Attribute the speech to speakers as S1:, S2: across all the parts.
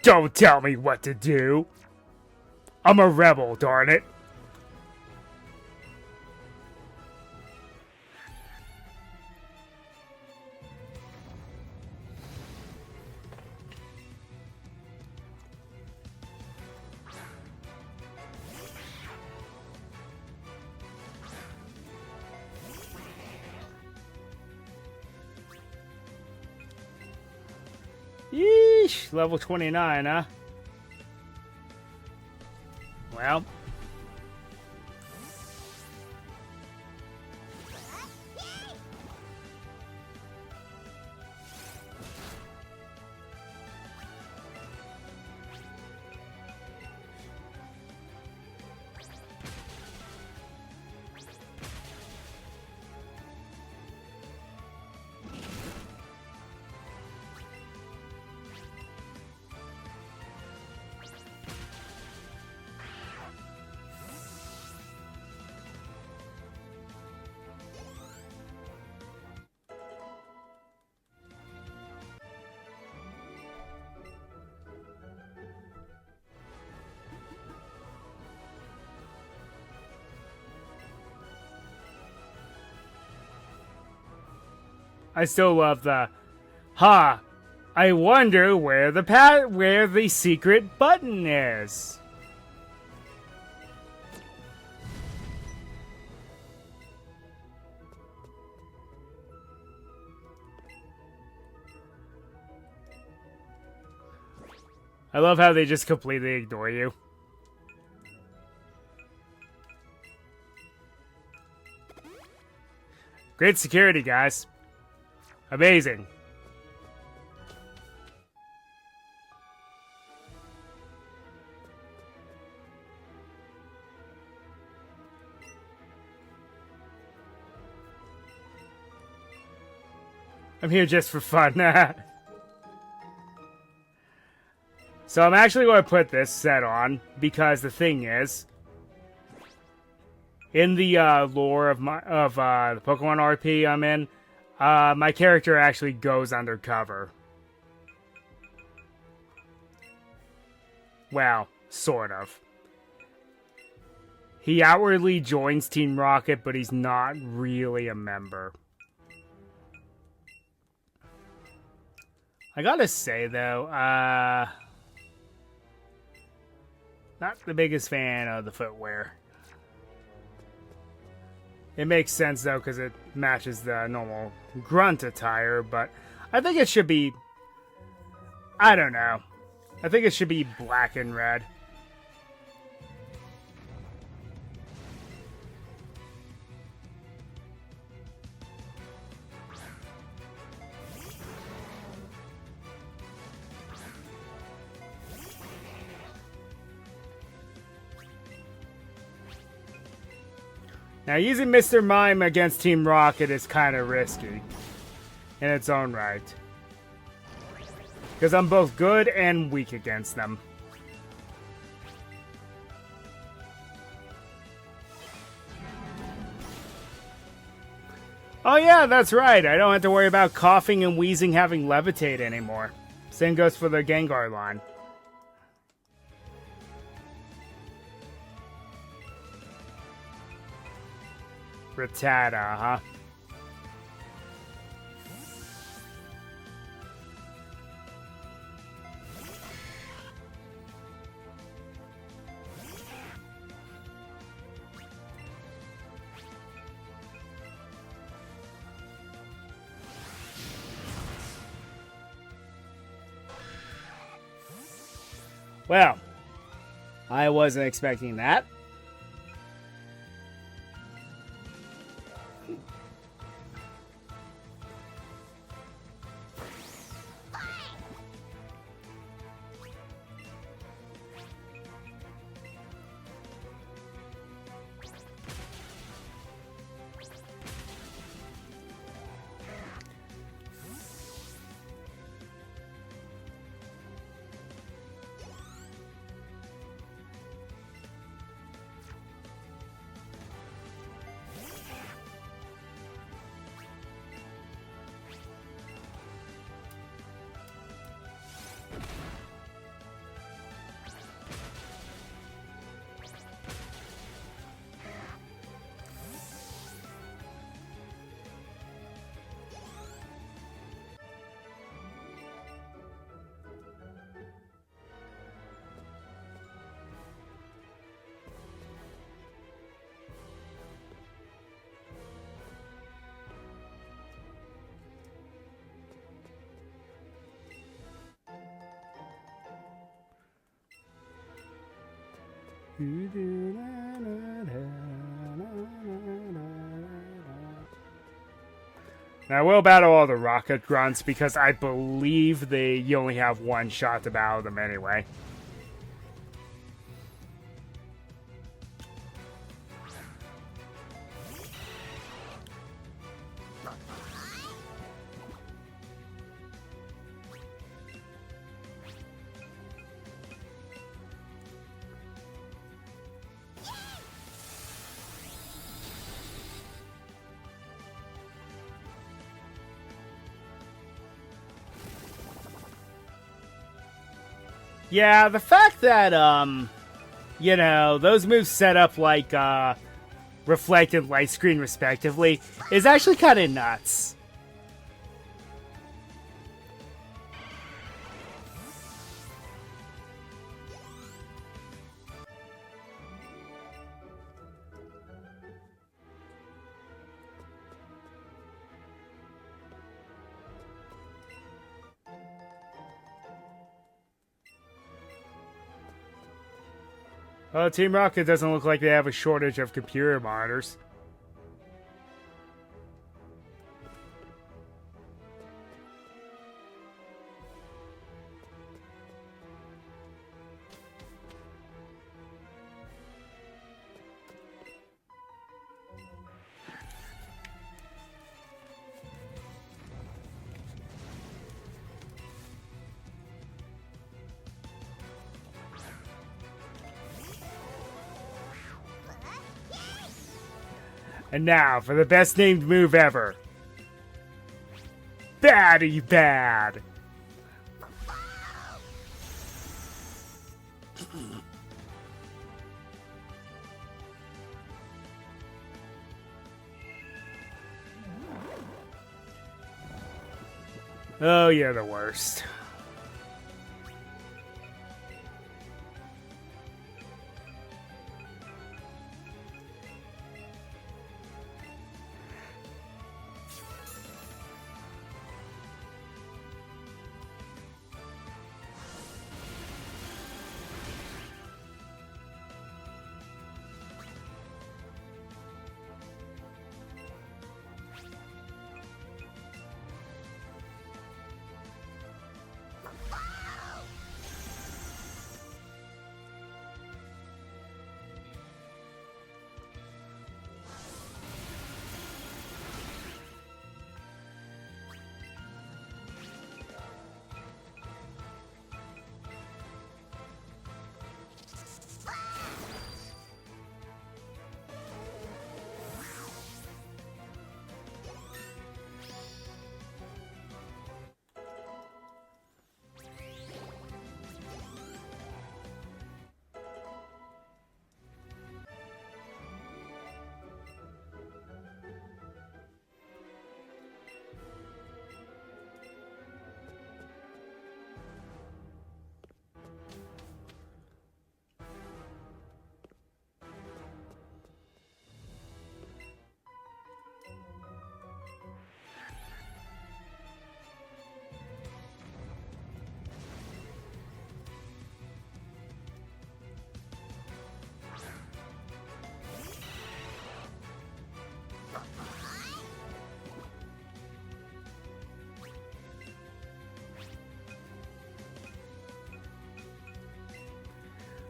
S1: Don't tell me what to do. I'm a rebel, darn it. Yeesh, level 29, huh? Well. I still love the, I wonder where the secret button is. I love how they just completely ignore you. Great security, guys. Amazing. I'm here just for fun. So I'm actually going to put this set on because the thing is, in the lore of the Pokemon RP I'm in, my character actually goes undercover. Well, sort of. He outwardly joins Team Rocket, but he's not really a member. I gotta say, though, not the biggest fan of the footwear. It makes sense, though, because it matches the normal grunt attire, but I think it should be... I don't know. I think it should be black and red. Now, using Mr. Mime against Team Rocket is kind of risky in its own right. Because I'm both good and weak against them. Oh yeah, that's right. I don't have to worry about coughing and wheezing having levitate anymore. Same goes for the Gengar line. Rattata, huh? Well, I wasn't expecting that. Now, we'll battle all the rocket grunts because I believe you only have one shot to battle them anyway. Yeah, the fact that, you know, those moves set up like, Reflect and Light Screen respectively is actually kind of nuts. Well, Team Rocket doesn't look like they have a shortage of computer monitors. And now for the best named move ever. Batty Bad! Oh, you're the worst.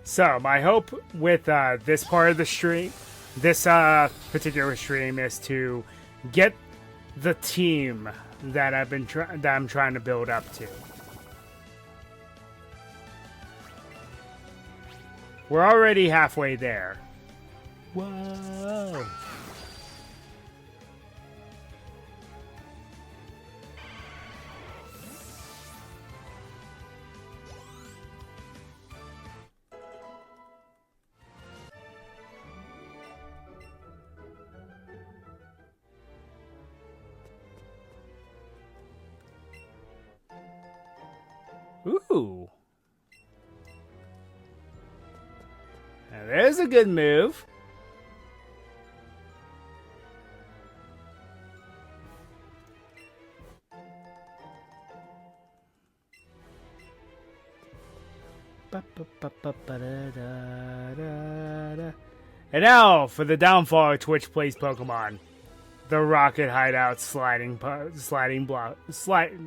S1: So, my hope with this part of the stream, this particular stream, is to get the team that I'm trying to build up to. We're already halfway there. Whoa! Ooh. Now there's a good move. And now for the downfall of Twitch Plays Pokemon. The Rocket Hideout sliding block. Slide.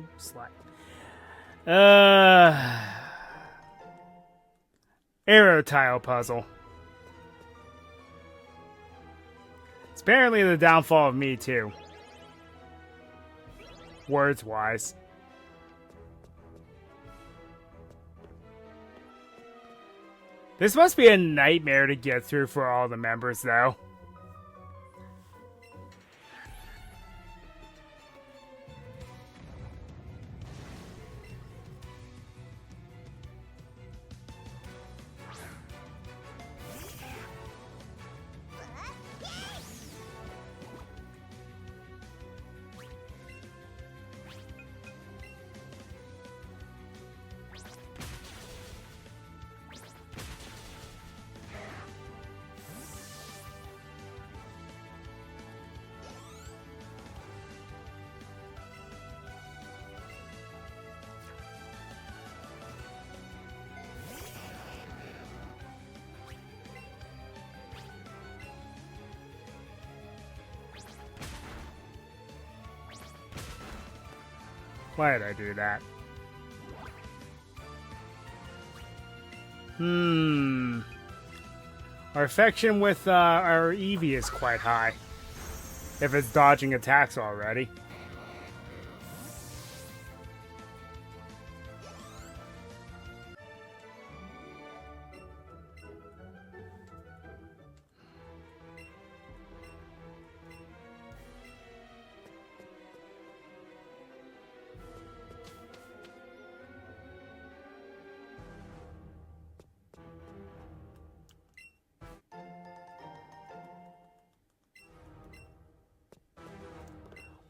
S1: Arrow tile puzzle. It's apparently the downfall of me, too. Words-wise. This must be a nightmare to get through for all the members, though. Why did I do that? Our affection with our Eevee is quite high. If it's dodging attacks already.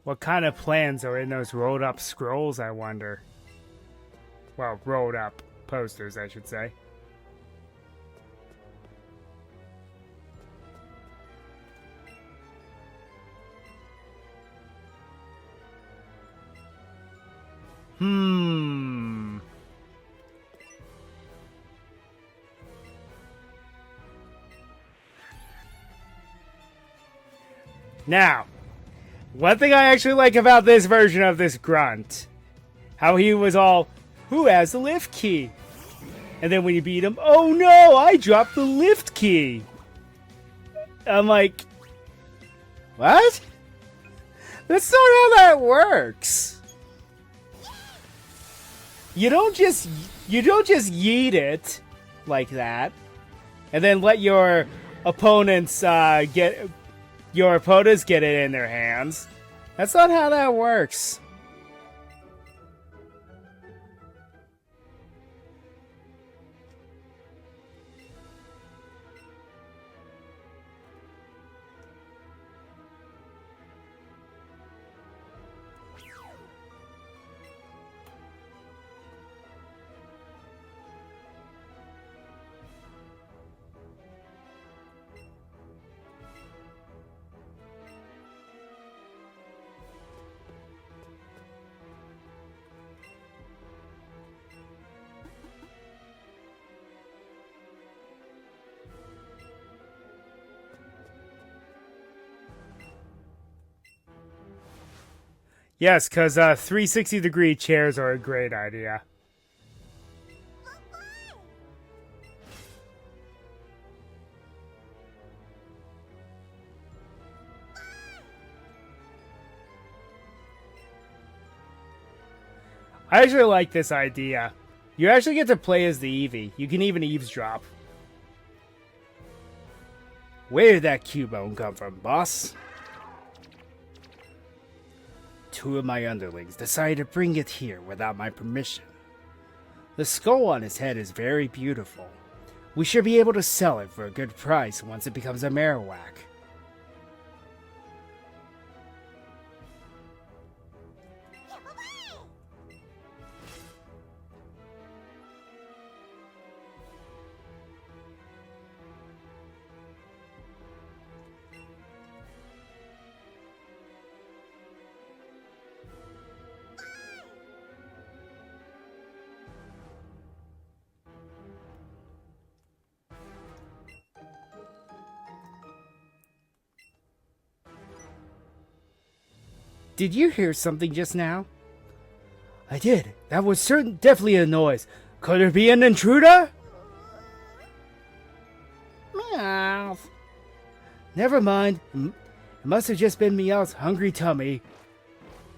S1: What kind of plans are in those rolled up scrolls, I wonder? Well, rolled up posters, I should say. Now, one thing I actually like about this version of this grunt, how he was all, who has the lift key? And then when you beat him, oh no, I dropped the lift key. I'm like, what? That's not how that works. You don't just yeet it like that, and then let your opponents get it in their hands. That's not how that works. Yes, because 360-degree chairs are a great idea. I actually like this idea. You actually get to play as the Eevee. You can even eavesdrop. Where did that Cubone come from, boss? Two of my underlings decided to bring it here without my permission. The skull on his head is very beautiful. We should be able to sell it for a good price once it becomes a Marowak. Did you hear something just now? I did. That was definitely a noise. Could it be an intruder? Meow. Never mind. It must have just been Meow's hungry tummy.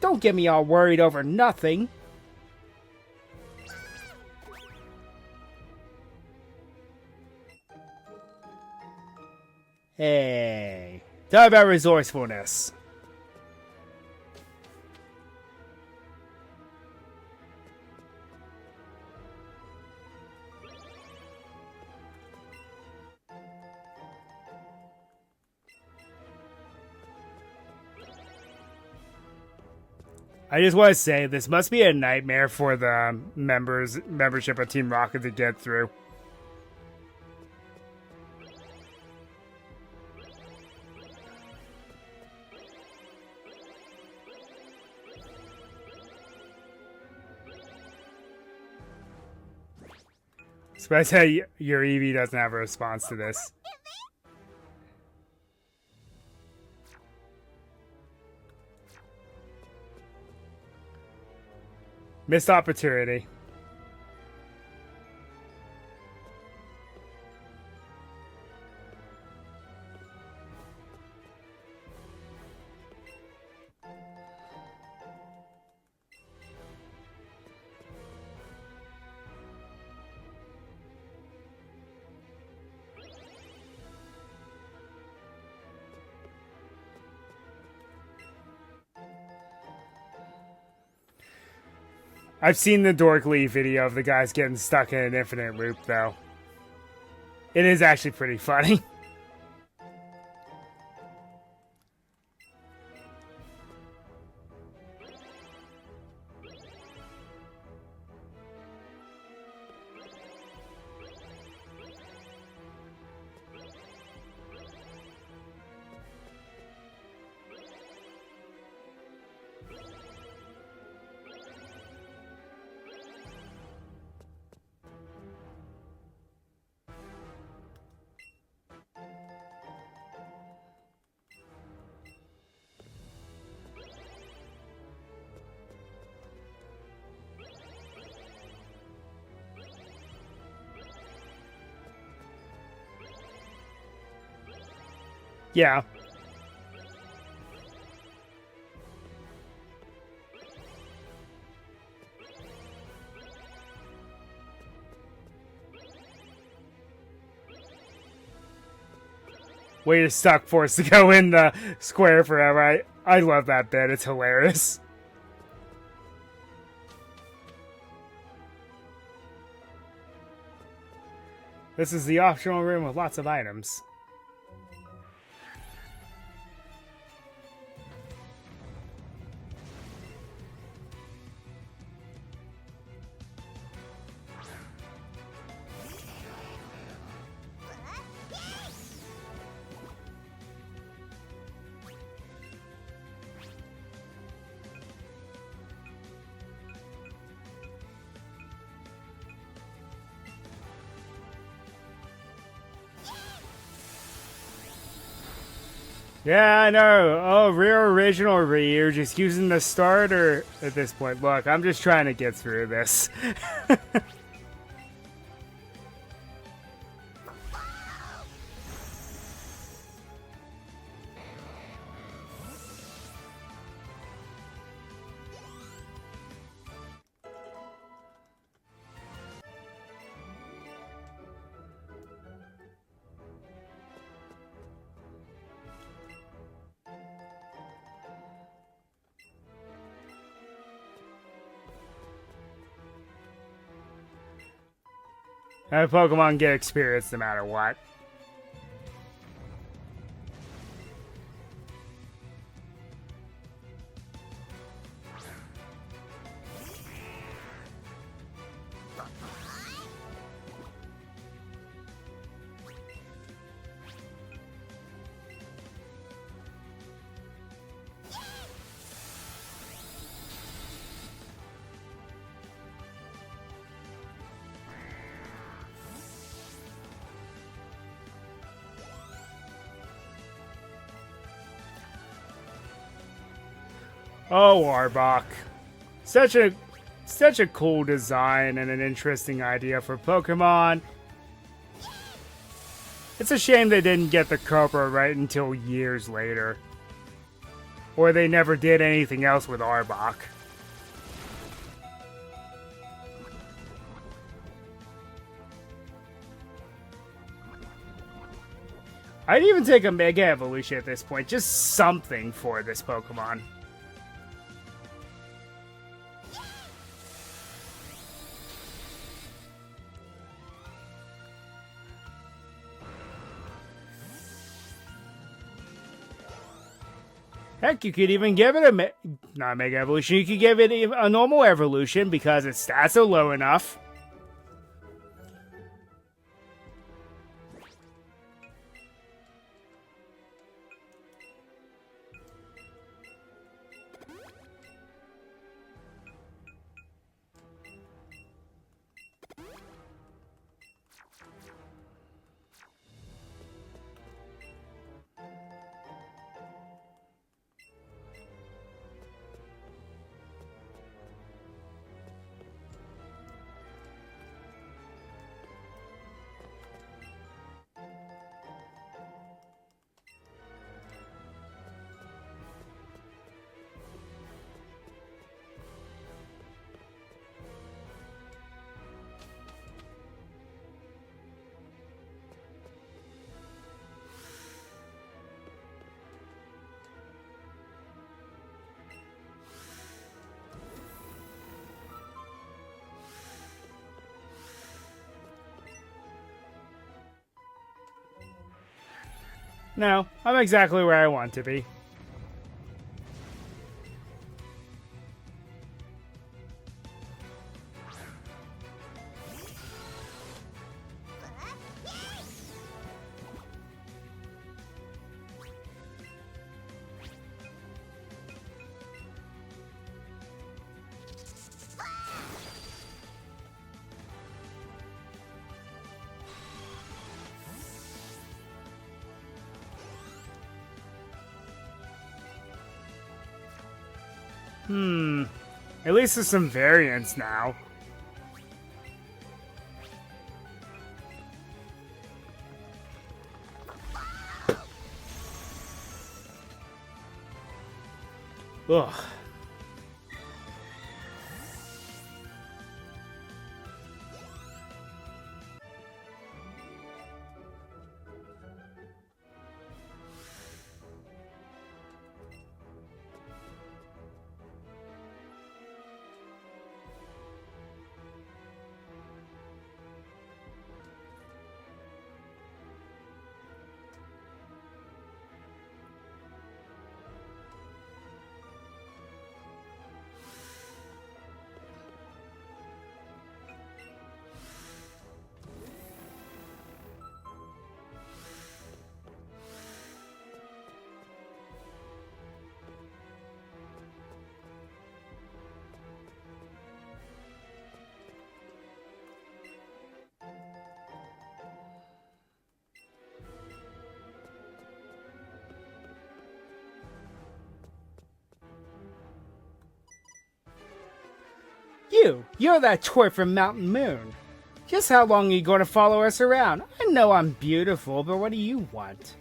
S1: Don't get me all worried over nothing. Hey, talk about resourcefulness. I just want to say this must be a nightmare for the membership of Team Rocket to get through. Especially your Eevee doesn't have a response to this. Missed opportunity. I've seen the Dork Lee video of the guys getting stuck in an infinite loop, though. It is actually pretty funny. Yeah. Way to suck forced to go in the square forever. I love that bit. It's hilarious. This is the optional room with lots of items. Yeah, I know. Oh, real original Ryu, just using the starter at this point. Look, I'm just trying to get through this. And Pokemon get experience no matter what. Oh, Arbok. Such a cool design and an interesting idea for Pokemon. It's a shame they didn't get the Cobra right until years later. Or they never did anything else with Arbok. I'd even take a Mega Evolution at this point. Just something for this Pokemon. Heck, you could even give it not a Mega Evolution, you could give it a normal Evolution because its stats are low enough. No, I'm exactly where I want to be. At least there's some variance now. Ugh. You're that toy from Mountain Moon. Just how long are you going to follow us around? I know I'm beautiful, but what do you want?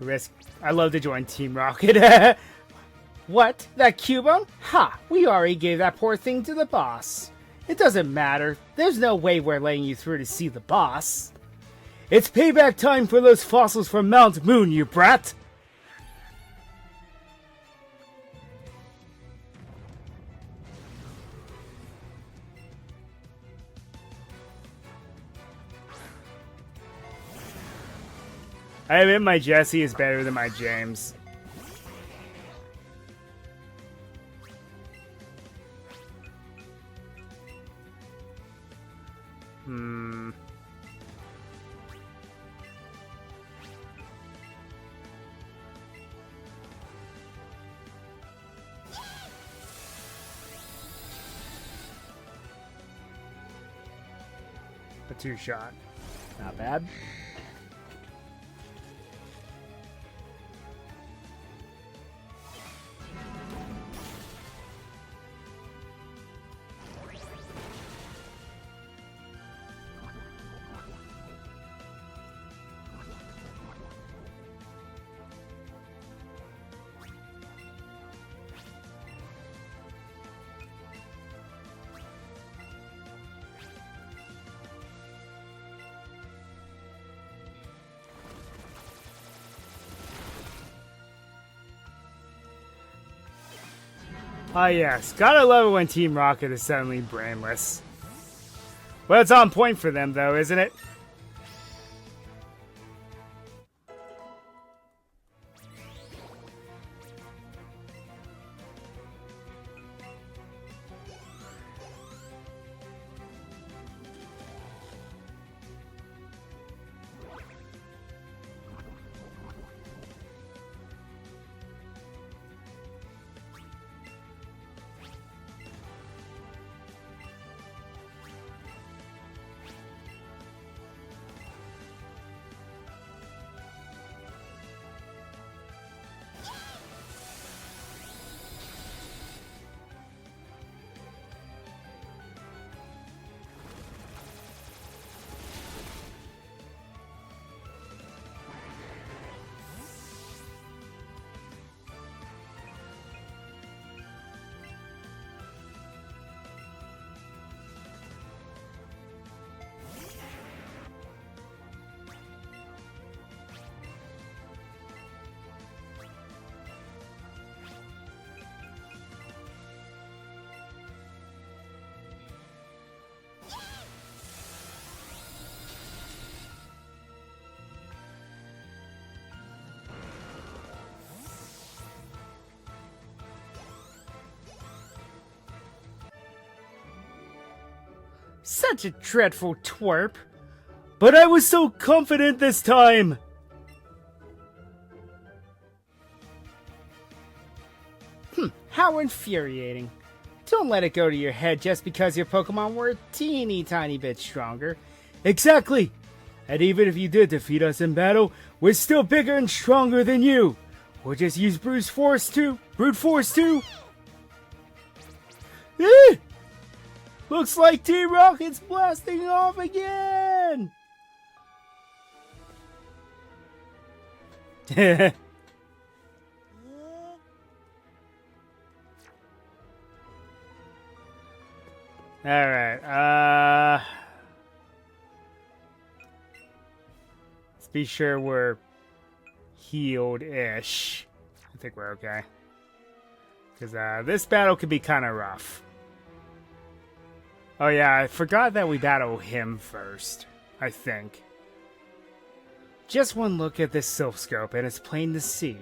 S1: I'd love to join Team Rocket. What? That Cubone? Ha! We already gave that poor thing to the boss. It doesn't matter. There's no way we're letting you through to see the boss. It's payback time for those fossils from Mount Moon, you brat! I admit my Jessie is better than my James. A two-shot. Not bad. Ah yes, gotta love it when Team Rocket is suddenly brainless. Well, it's on point for them though, isn't it? Such a dreadful twerp. But I was so confident this time! How infuriating. Don't let it go to your head just because your Pokemon were a teeny tiny bit stronger. Exactly! And even if you did defeat us in battle, we're still bigger and stronger than you! We'll just use Brute Force too! Eh! Looks like Team Rocket's blasting off again! Alright, let's be sure we're healed-ish. I think we're okay. Because, this battle could be kind of rough. Oh yeah, I forgot that we battle him first, I think. Just one look at this Silph Scope and it's plain to see.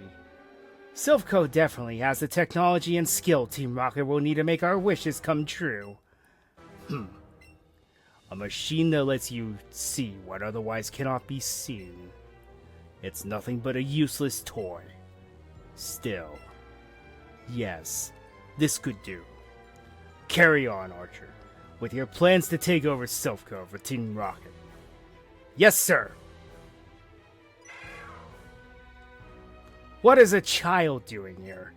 S1: Silph Co definitely has the technology and skill Team Rocket will need to make our wishes come true. A machine that lets you see what otherwise cannot be seen. It's nothing but a useless toy. Still. Yes, this could do. Carry on, Archer, with your plans to take over Silph Co for Team Rocket. Yes, sir! What is a child doing here?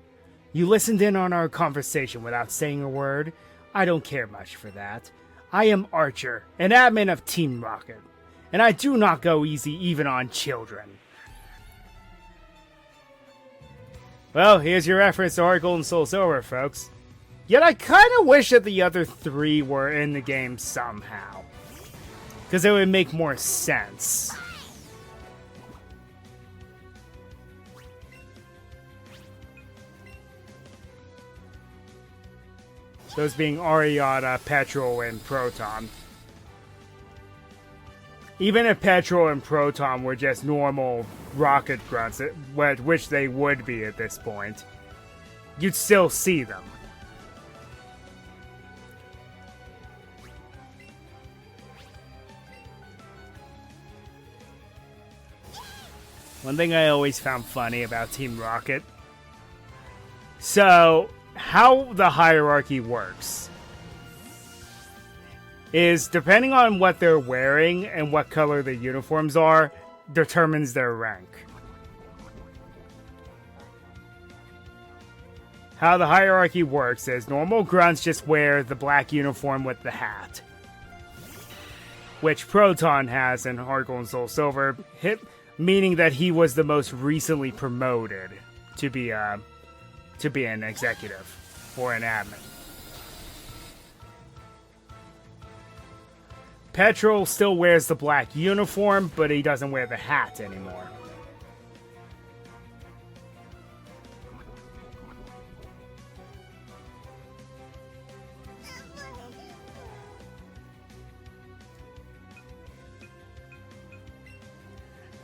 S1: You listened in on our conversation without saying a word? I don't care much for that. I am Archer, an admin of Team Rocket, and I do not go easy even on children. Well, here's your reference to Heart Gold and Soul Silver, folks. Yet I kind of wish that the other three were in the game somehow, because it would make more sense. Those being Ariana, Petrol, and Proton. Even if Petrol and Proton were just normal rocket grunts, which they would be at this point, you'd still see them. One thing I always found funny about Team Rocket. So, how the hierarchy works is depending on what they're wearing and what color their uniforms are, determines their rank. How the hierarchy works is normal grunts just wear the black uniform with the hat, which Proton has in Heart Gold and Soul Silver, meaning that he was the most recently promoted to be an executive or an admin. Petrol still wears the black uniform, but he doesn't wear the hat anymore.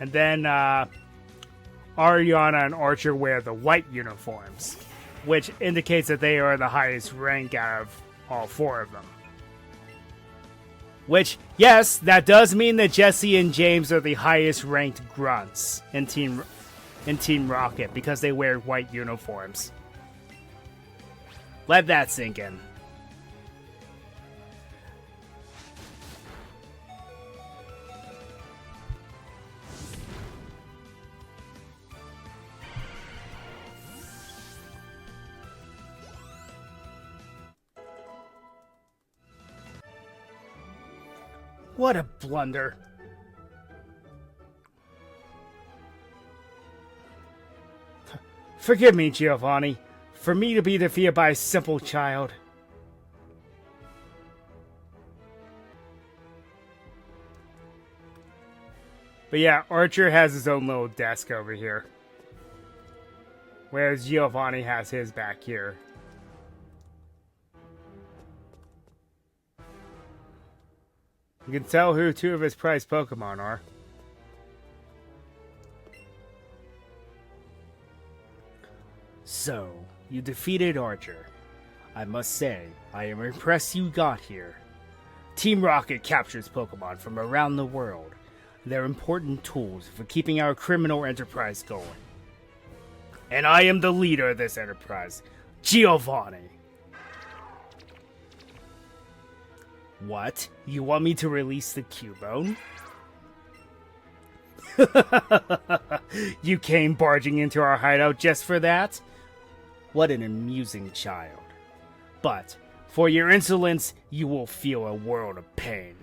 S1: And then Ariana and Archer wear the white uniforms, which indicates that they are the highest rank out of all four of them. Which, yes, that does mean that Jessie and James are the highest ranked grunts in Team Rocket because they wear white uniforms. Let that sink in. What a blunder. Forgive me, Giovanni, for me to be defeated by a simple child. But yeah, Archer has his own little desk over here, whereas Giovanni has his back here. You can tell who two of his prized Pokemon are. So, you defeated Archer. I must say, I am impressed you got here. Team Rocket captures Pokemon from around the world. They're important tools for keeping our criminal enterprise going. And I am the leader of this enterprise, Giovanni. What? You want me to release the Cubone? You came barging into our hideout just for that? What an amusing child. But, for your insolence, you will feel a world of pain.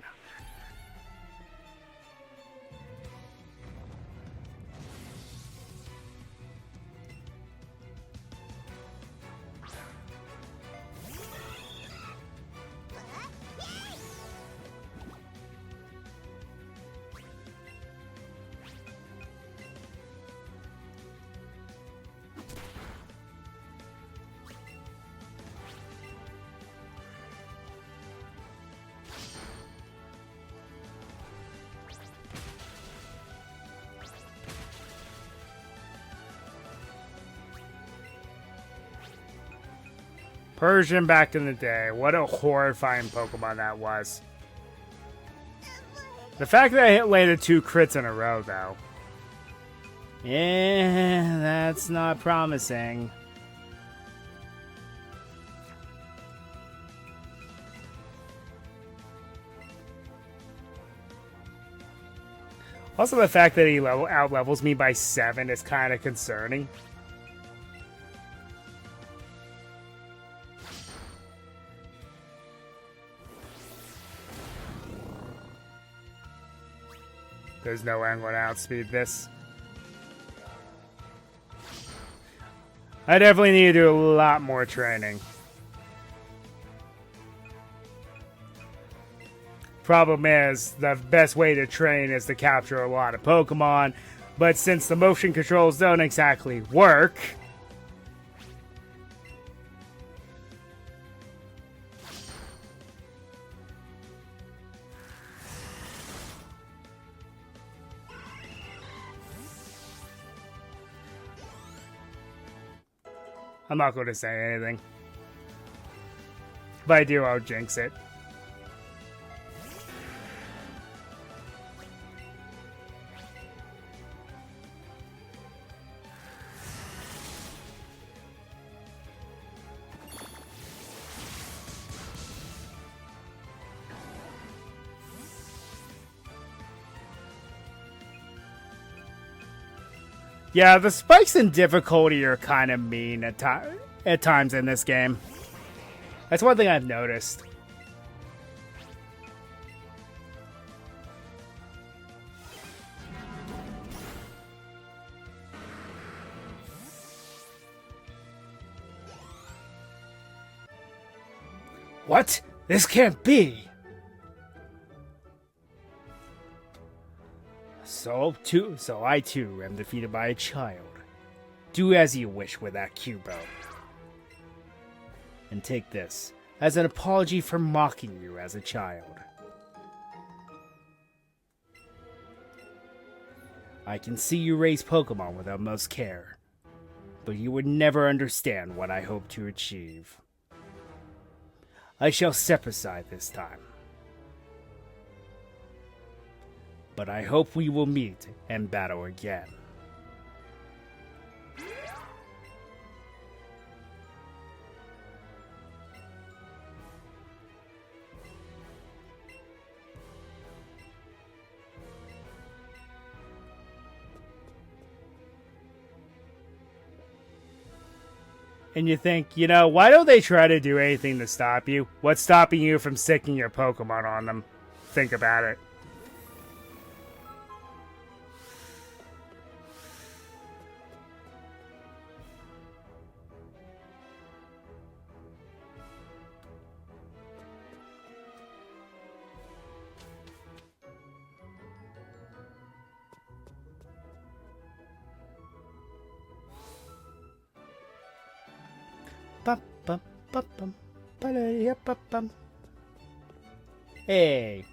S1: Persian back in the day. What a horrifying Pokemon that was. The fact that I hit landed 2 crits in a row, though. Yeah, that's not promising. Also, the fact that he out-levels me by 7 is kind of concerning. There's no way I'm going to outspeed this. I definitely need to do a lot more training. Problem is, the best way to train is to capture a lot of Pokemon, but since the motion controls don't exactly work, I'm not going to say anything. If I do, I'll jinx it. Yeah, the spikes in difficulty are kind of mean at times in this game. That's one thing I've noticed. What? This can't be! So I too am defeated by a child. Do as you wish with that Cubone. And take this as an apology for mocking you as a child. I can see you raise Pokemon with utmost care, but you would never understand what I hope to achieve. I shall step aside this time, but I hope we will meet and battle again. And you think, why don't they try to do anything to stop you? What's stopping you from sticking your Pokemon on them? Think about it. Hey.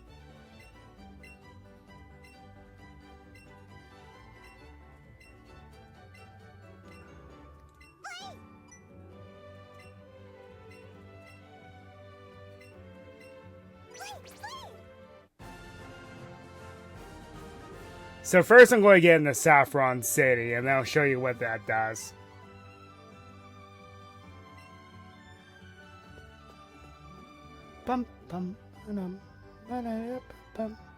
S1: So first I'm going to get into Saffron City, and then I'll show you what that does. Bum bum bum bum bum.